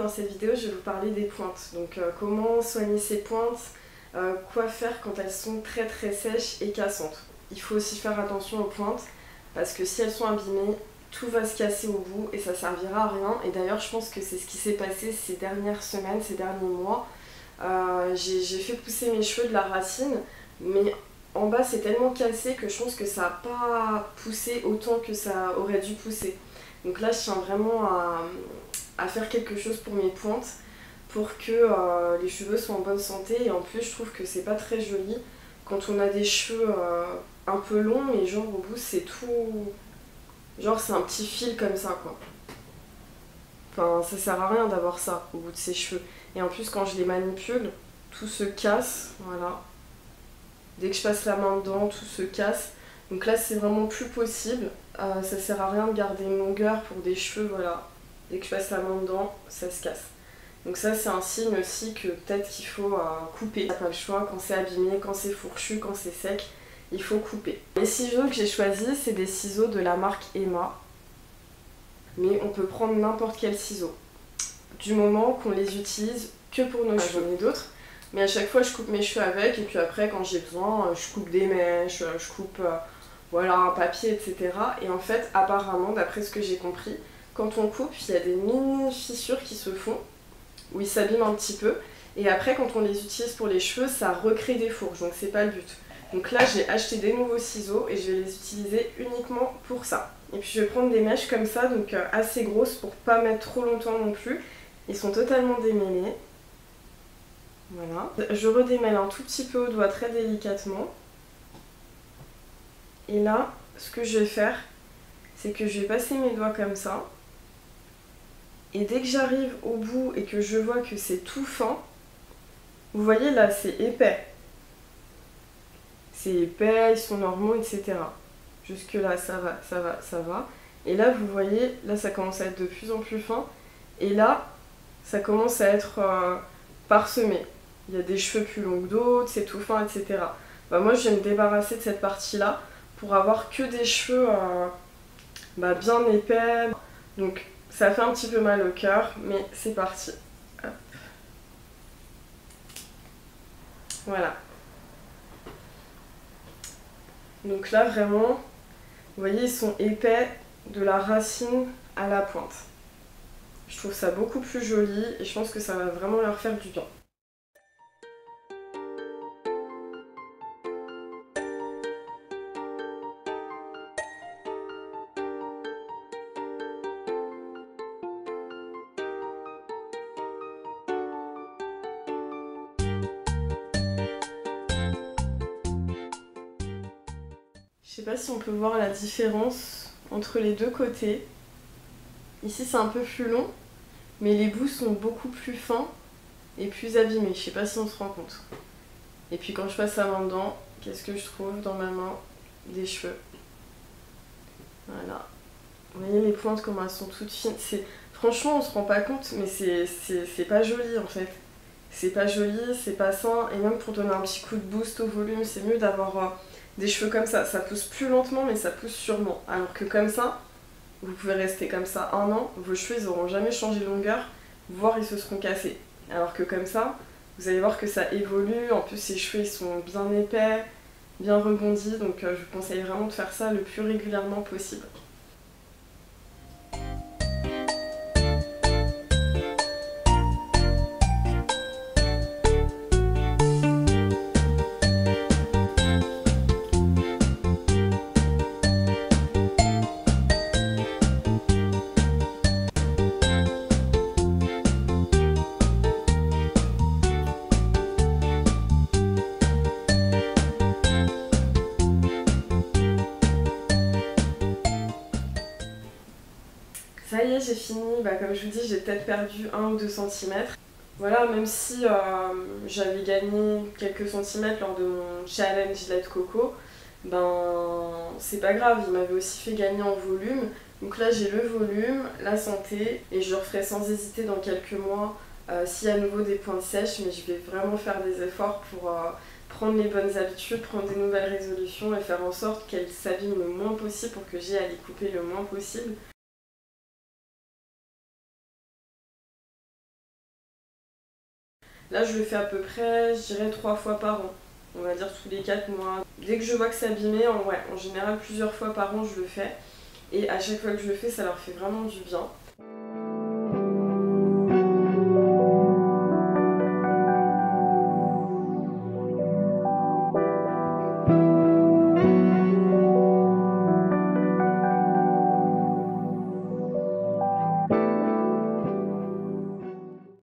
dans cette vidéo je vais vous parler des pointes. Donc comment soigner ces pointes, quoi faire quand elles sont très sèches et cassantes. Il faut aussi faire attention aux pointes parce que si elles sont abîmées, tout va se casser au bout et ça servira à rien. Et d'ailleurs je pense que c'est ce qui s'est passé ces dernières semaines, ces derniers mois. J'ai fait pousser mes cheveux de la racine, mais en bas c'est tellement cassé que je pense que ça n'a pas poussé autant que ça aurait dû pousser. Donc là je tiens vraiment à faire quelque chose pour mes pointes pour que les cheveux soient en bonne santé. Et en plus je trouve que c'est pas très joli quand on a des cheveux un peu longs mais genre au bout c'est tout... Genre c'est un petit fil comme ça quoi. Enfin ça sert à rien d'avoir ça au bout de ses cheveux. Et en plus quand je les manipule, tout se casse, voilà. Dès que je passe la main dedans, tout se casse. Donc là c'est vraiment plus possible. Ça sert à rien de garder une longueur pour des cheveux, voilà. Dès que je passe la main dedans, ça se casse. Donc ça c'est un signe aussi que peut-être qu'il faut couper. T'as pas le choix, quand c'est abîmé, quand c'est fourchu, quand c'est sec, il faut couper. Les ciseaux que j'ai choisis, c'est des ciseaux de la marque Emma. Mais on peut prendre n'importe quel ciseau. Du moment qu'on les utilise que pour nos cheveux. J'en ai d'autres. Mais à chaque fois je coupe mes cheveux avec et puis après quand j'ai besoin, je coupe des mèches, je coupe voilà, un papier, etc. Et en fait apparemment, d'après ce que j'ai compris, quand on coupe, il y a des mini fissures qui se font, où ils s'abîment un petit peu. Et après quand on les utilise pour les cheveux, ça recrée des fourches, donc c'est pas le but. Donc là j'ai acheté des nouveaux ciseaux et je vais les utiliser uniquement pour ça. Et puis je vais prendre des mèches comme ça, donc assez grosses pour pas mettre trop longtemps non plus. Ils sont totalement démêlés. Voilà. Je redémêle un tout petit peu au doigt très délicatement. Et là, ce que je vais faire, c'est que je vais passer mes doigts comme ça. Et dès que j'arrive au bout et que je vois que c'est tout fin, vous voyez là, c'est épais. C'est épais, ils sont normaux, etc. Jusque là, ça va, ça va, ça va. Et là, vous voyez, là, ça commence à être de plus en plus fin. Et là, ça commence à être parsemé. Il y a des cheveux plus longs que d'autres, c'est tout fin, etc. Bah, moi, je vais me débarrasser de cette partie-là pour avoir que des cheveux bien épais. Donc, ça fait un petit peu mal au cœur, mais c'est parti. Hop. Voilà. Donc là, vraiment, vous voyez, ils sont épais de la racine à la pointe. Je trouve ça beaucoup plus joli et je pense que ça va vraiment leur faire du bien. Je sais pas si on peut voir la différence entre les deux côtés. Ici c'est un peu plus long, mais les bouts sont beaucoup plus fins et plus abîmés. Je sais pas si on se rend compte. Et puis quand je passe la main dedans, qu'est-ce que je trouve dans ma main? Des cheveux. Voilà. Vous voyez les pointes comment elles sont toutes fines. Franchement on se rend pas compte, mais c'est pas joli en fait. C'est pas joli, c'est pas sain. Et même pour donner un petit coup de boost au volume, c'est mieux d'avoir des cheveux comme ça. Ça pousse plus lentement mais ça pousse sûrement. Alors que comme ça, vous pouvez rester comme ça 1 an, vos cheveux ils auront jamais changé de longueur, voire ils se seront cassés. Alors que comme ça, vous allez voir que ça évolue. En plus ces cheveux ils sont bien épais, bien rebondis, donc je vous conseille vraiment de faire ça le plus régulièrement possible. Ça y est, j'ai fini. Comme je vous dis, j'ai peut-être perdu 1 ou 2 cm. Voilà, même si j'avais gagné quelques centimètres lors de mon challenge Gillette Coco, c'est pas grave, il m'avait aussi fait gagner en volume. Donc là j'ai le volume, la santé, et je le referai sans hésiter dans quelques mois s'il y a à nouveau des pointes sèches, mais je vais vraiment faire des efforts pour prendre les bonnes habitudes, prendre des nouvelles résolutions et faire en sorte qu'elles s'abîment le moins possible pour que j'ai à les couper le moins possible. Là je le fais à peu près, je dirais 3 fois par an, on va dire tous les 4 mois. Dès que je vois que c'est abîmé, en général plusieurs fois par an je le fais. Et à chaque fois que je le fais, ça leur fait vraiment du bien.